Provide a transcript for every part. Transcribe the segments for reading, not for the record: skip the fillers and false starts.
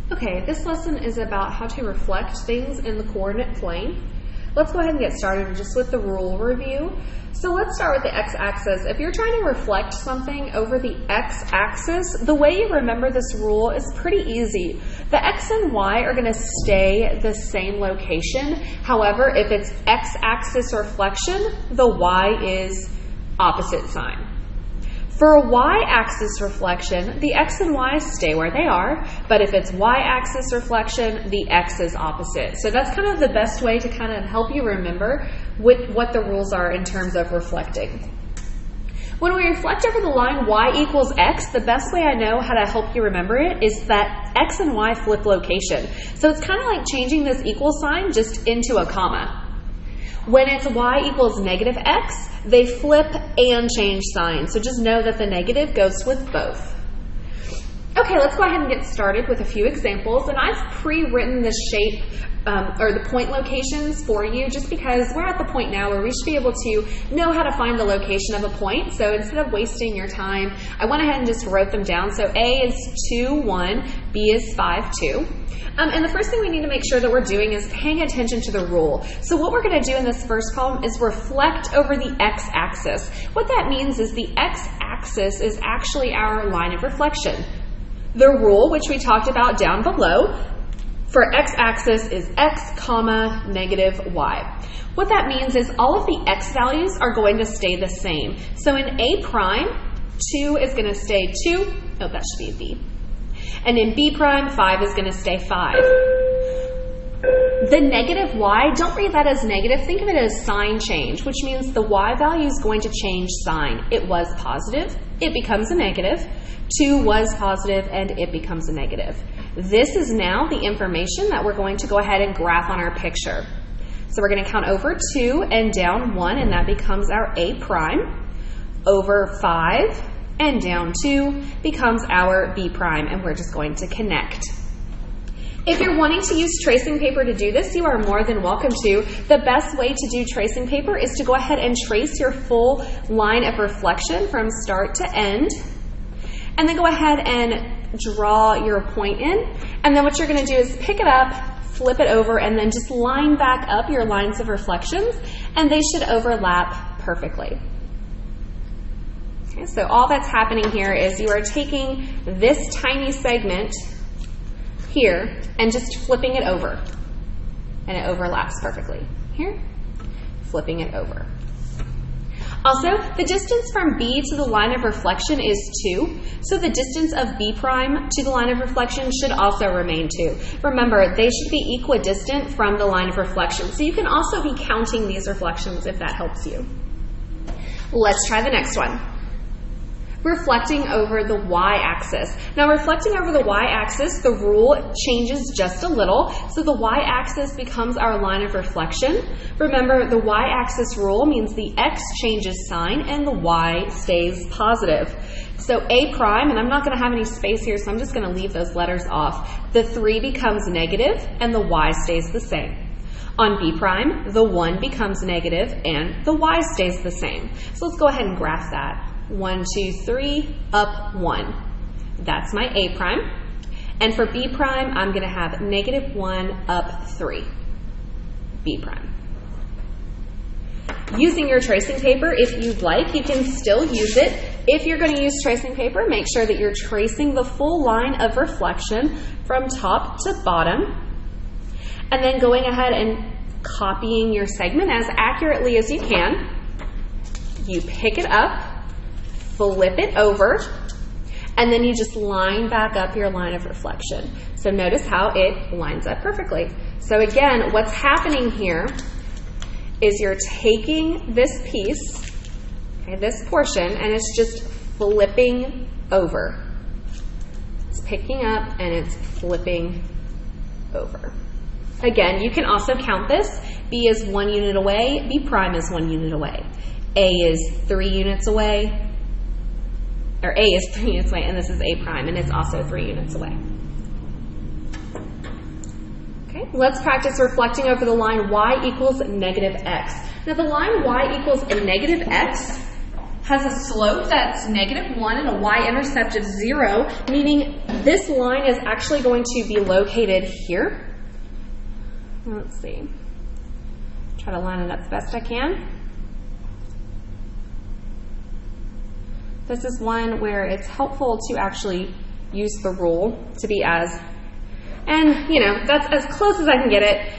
Okay, this lesson is about how to reflect things in the coordinate plane. Let's go ahead and get started just with the rule review. So let's start with the x-axis. If you're trying to reflect something over the x-axis, the way you remember this rule is pretty easy. The x and y are going to stay the same location. However, if it's x-axis reflection, the y is opposite sign. For a y-axis reflection, the x and y stay where they are, but if it's y-axis reflection, the x is opposite. So that's kind of the best way to kind of help you remember what the rules are in terms of reflecting. When we reflect over the line y equals x, the best way I know how to help you remember it is that x and y flip location. So it's kind of like changing this equal sign just into a comma. When it's y equals negative x, they flip and change signs. So just know that the negative goes with both. Okay, let's go ahead and get started with a few examples. And I've pre-written the shape or the point locations for you just because we're at the point now where we should be able to know how to find the location of a point. So instead of wasting your time, I went ahead and just wrote them down. So A is 2, 1, B is 5, 2. And the first thing we need to make sure that we're doing is paying attention to the rule. So what we're going to do in this first problem is reflect over the x-axis. What that means is the x-axis is actually our line of reflection. The rule, which we talked about down below, for x-axis is x, comma, negative y. What that means is all of the x values are going to stay the same. So in A prime, 2 is going to stay 2. Oh, that should be a B. And in B prime, 5 is going to stay 5. The negative y, don't read that as negative. Think of it as sign change, which means the y value is going to change sign. It was positive, it becomes a negative. 2 was positive, and it becomes a negative. This is now the information that we're going to go ahead and graph on our picture. So we're going to count over 2 and down 1, and that becomes our A prime. Over 5 and down 2 becomes our B prime, and we're just going to connect. If you're wanting to use tracing paper to do this, you are more than welcome to. The best way to do tracing paper is to go ahead and trace your full line of reflection from start to end, and then go ahead and draw your point in. And then what you're going to do is pick it up, flip it over, and then just line back up your lines of reflections, and they should overlap perfectly. Okay, so all that's happening here is you are taking this tiny segment here and just flipping it over, and it overlaps perfectly. Here, flipping it over. Also, the distance from B to the line of reflection is 2, so the distance of B prime to the line of reflection should also remain 2. Remember, they should be equidistant from the line of reflection, so you can also be counting these reflections if that helps you. Let's try the next one. Reflecting over the y-axis. Now, reflecting over the y-axis, the rule changes just a little. So the y-axis becomes our line of reflection. Remember, the y-axis rule means the x changes sign and the y stays positive. So A prime, and I'm not going to have any space here, so I'm just going to leave those letters off. The 3 becomes negative and the y stays the same. On B prime, the 1 becomes negative and the y stays the same. So let's go ahead and graph that. 1, 2, 3, up 1. That's my A prime. And for B prime, I'm going to have negative 1, up 3. B prime. Using your tracing paper, if you'd like, you can still use it. If you're going to use tracing paper, make sure that you're tracing the full line of reflection from top to bottom, and then going ahead and copying your segment as accurately as you can. You pick it up, flip it over, and then you just line back up your line of reflection. So notice how it lines up perfectly. So again, what's happening here is you're taking this piece, okay, this portion, and it's just flipping over. It's picking up and it's flipping over. Again, you can also count this. B is 1 unit away, B prime is 1 unit away. A is 3 units away, or A is 3 units away, and this is A prime, and it's also 3 units away. Okay, let's practice reflecting over the line y equals negative x. Now the line y equals a negative x has a slope that's -1 and a y-intercept of 0, meaning this line is actually going to be located here. Let's see. Try to line it up the best I can. This is one where it's helpful to actually use the rule to be as, and you know, that's as close as I can get it.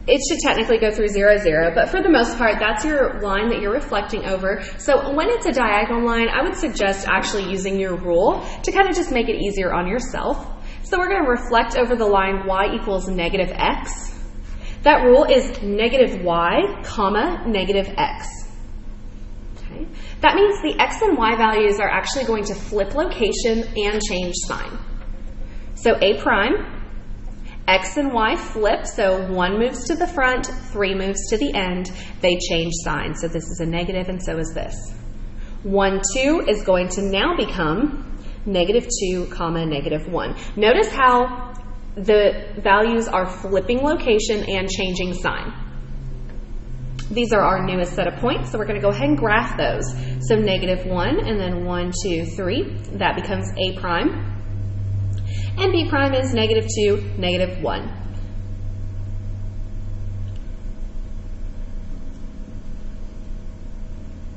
It should technically go through 0, 0, but for the most part, that's your line that you're reflecting over. So when it's a diagonal line, I would suggest actually using your rule to kind of just make it easier on yourself. So we're going to reflect over the line y equals -x. That rule is -y, comma, -x. Okay. That means the x and y values are actually going to flip location and change sign. So A prime, x and y flip, so 1 moves to the front, 3 moves to the end, they change sign. So this is a negative and so is this. 1, 2 is going to now become -2, comma, -1. Notice how the values are flipping location and changing sign. These are our newest set of points, so we're going to go ahead and graph those. So -1 and then 1, 2, 3, that becomes A prime. And B prime is -2, -1.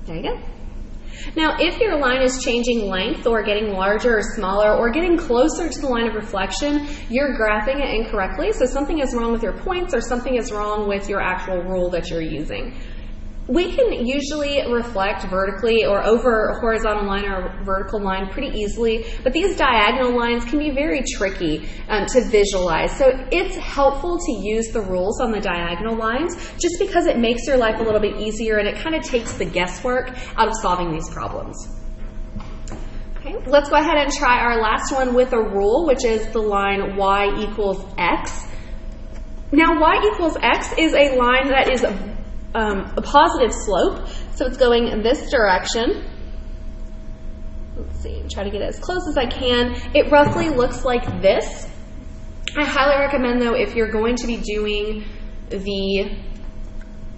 There you go. Now, if your line is changing length or getting larger or smaller or getting closer to the line of reflection, you're graphing it incorrectly. So something is wrong with your points or something is wrong with your actual rule that you're using. We can usually reflect vertically or over a horizontal line or a vertical line pretty easily, but these diagonal lines can be very tricky to visualize. So it's helpful to use the rules on the diagonal lines just because it makes your life a little bit easier and it kind of takes the guesswork out of solving these problems. Okay, let's go ahead and try our last one with a rule, which is the line y equals x. Now, y equals x is a line that is a positive slope, so it's going in this direction. Let's see, try to get it as close as I can. It roughly looks like this. I highly recommend, though, if you're going to be doing the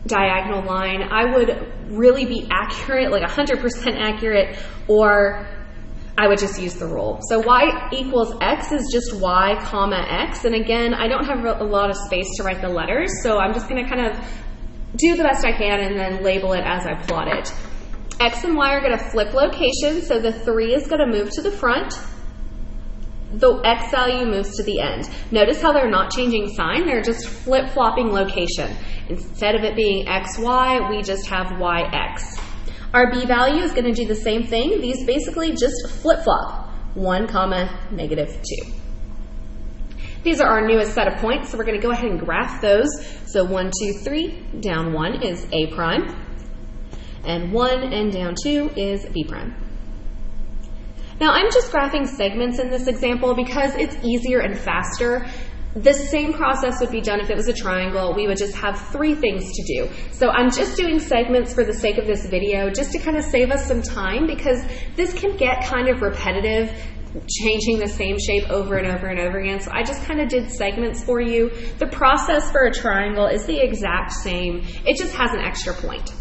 diagonal line, I would really be accurate, like 100% accurate, or I would just use the rule. So y equals x is just y, comma, x, and again, I don't have a lot of space to write the letters, so I'm just going to kind of do the best I can and then label it as I plot it. X and y are going to flip location, so the 3 is going to move to the front. The x value moves to the end. Notice how they're not changing sign, they're just flip-flopping location. Instead of it being xy, we just have yx. Our b value is going to do the same thing. These basically just flip-flop, 1, comma, -2. These are our newest set of points, so we're going to go ahead and graph those. So 1, 2, 3, down 1 is A prime, and 1 and down 2 is B prime. Now I'm just graphing segments in this example because it's easier and faster. The same process would be done if it was a triangle. We would just have 3 things to do. So I'm just doing segments for the sake of this video, just to kind of save us some time, because this can get kind of repetitive, changing the same shape over and over and over again. So I just kind of did segments for you. The process for a triangle is the exact same. It just has an extra point.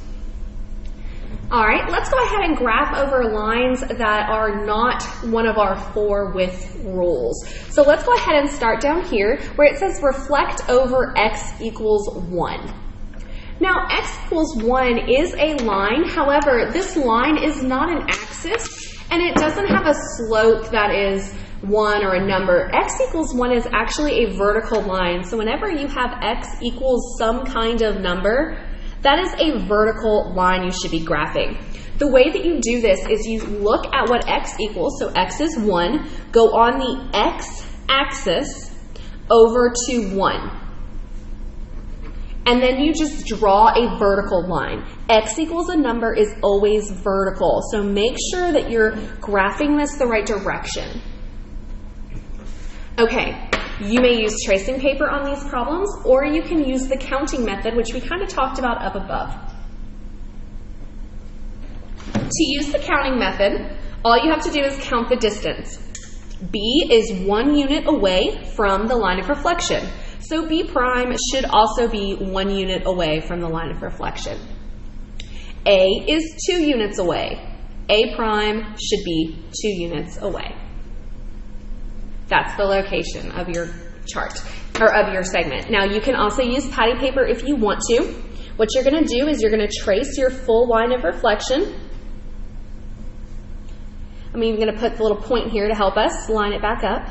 All right, let's go ahead and graph over lines that are not one of our 4 with rules. So let's go ahead and start down here where it says reflect over x equals 1. Now, x equals 1 is a line. However, this line is not an axis, and it doesn't have a slope that is 1 or a number. X equals 1 is actually a vertical line. So whenever you have x equals some kind of number, that is a vertical line you should be graphing. The way that you do this is you look at what x equals, so x is 1, go on the x-axis over to 1. And then you just draw a vertical line. X equals a number is always vertical, so make sure that you're graphing this the right direction. Okay, you may use tracing paper on these problems, or you can use the counting method, which we kind of talked about up above. To use the counting method, all you have to do is count the distance. B is 1 unit away from the line of reflection. So B prime should also be 1 unit away from the line of reflection. A is 2 units away. A prime should be 2 units away. That's the location of your chart, or of your segment. Now you can also use patty paper if you want to. What you're going to do is you're going to trace your full line of reflection. I'm even going to put the little point here to help us line it back up.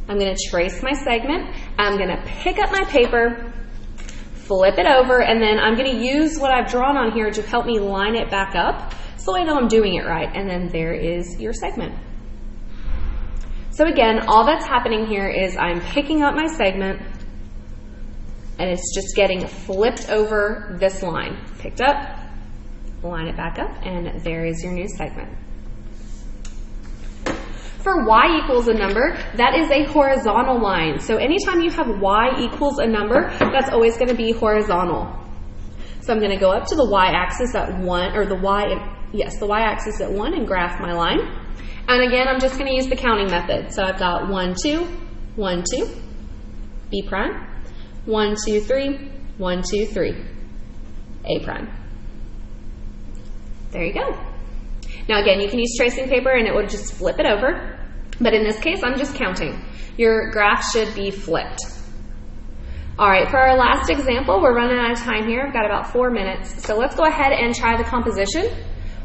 I'm going to trace my segment. I'm going to pick up my paper, flip it over, and then I'm going to use what I've drawn on here to help me line it back up so I know I'm doing it right. And then there is your segment. So again, all that's happening here is I'm picking up my segment and it's just getting flipped over this line. Picked up, line it back up, and there is your new segment. For y equals a number, that is a horizontal line. So anytime you have y equals a number, that's always going to be horizontal. So I'm going to go up to the y-axis at 1, or the y-axis at 1 and graph my line. And again, I'm just going to use the counting method. So I've got 1, 2, 1, 2, B prime, 1, 2, 3, 1, 2, 3, A prime. There you go. Now again, you can use tracing paper and it would just flip it over. But in this case, I'm just counting. Your graph should be flipped. All right, for our last example, we're running out of time here. I've got about 4 minutes. So let's go ahead and try the composition.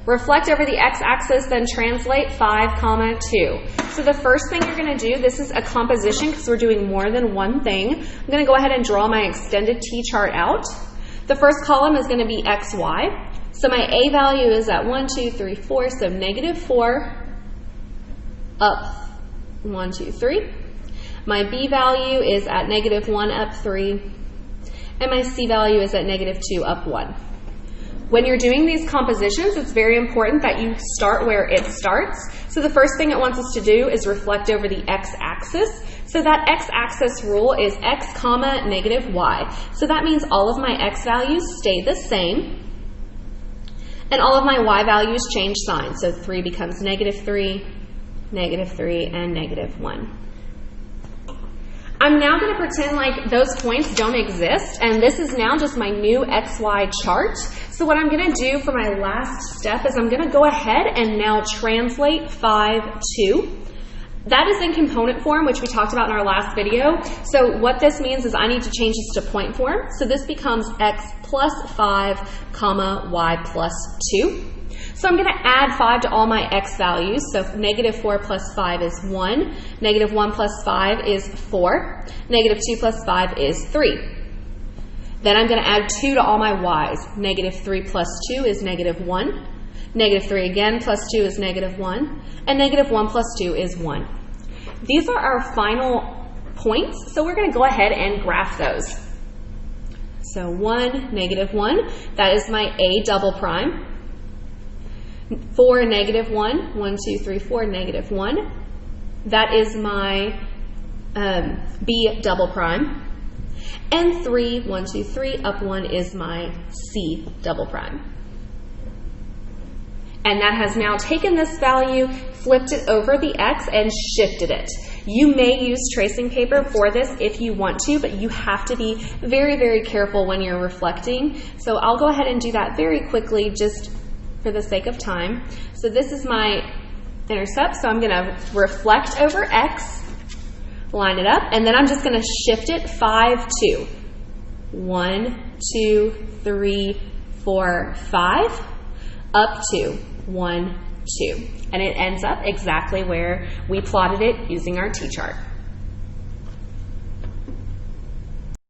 Reflect over the x-axis, then translate 5, 2. So the first thing you're going to do, this is a composition because we're doing more than one thing. I'm going to go ahead and draw my extended t-chart out. The first column is going to be xy. So my A value is at 1, 2, 3, 4, so -4, up 1, 2, 3. My B value is at -1, up 3. And my C value is at -2, up 1. When you're doing these compositions, it's very important that you start where it starts. So the first thing it wants us to do is reflect over the x-axis. So that x-axis rule is x, -y. So that means all of my x values stay the same. And all of my y values change sign. So 3 becomes -3, -3, and -1. I'm now going to pretend like those points don't exist, and this is now just my new XY chart. So what I'm going to do for my last step is I'm going to go ahead and now translate 5, 2. That is in component form, which we talked about in our last video. So what this means is I need to change this to point form. So this becomes x plus 5, y plus 2. So I'm going to add 5 to all my x values. So -4 plus 5 is 1. -1 plus 5 is 4. -2 plus 5 is 3. Then I'm going to add 2 to all my y's. -3 plus 2 is -1. -3 again plus 2 is -1. And -1 plus 2 is 1. These are our final points. So we're going to go ahead and graph those. So 1, -1, that is my A double prime. 4, -1, 1, 2, 3, 4, -1. That is my B double prime. And 3, 1, 2, 3, up 1 is my C double prime. And that has now taken this value, flipped it over the x, and shifted it. You may use tracing paper for this if you want to, but you have to be very, very careful when you're reflecting. So I'll go ahead and do that very quickly just for the sake of time. So this is my intercept, so I'm going to reflect over x, line it up, and then I'm just going to shift it 5, 2. 1, 2, 3, 4, 5, up 2, 1, 2. And it ends up exactly where we plotted it using our t-chart.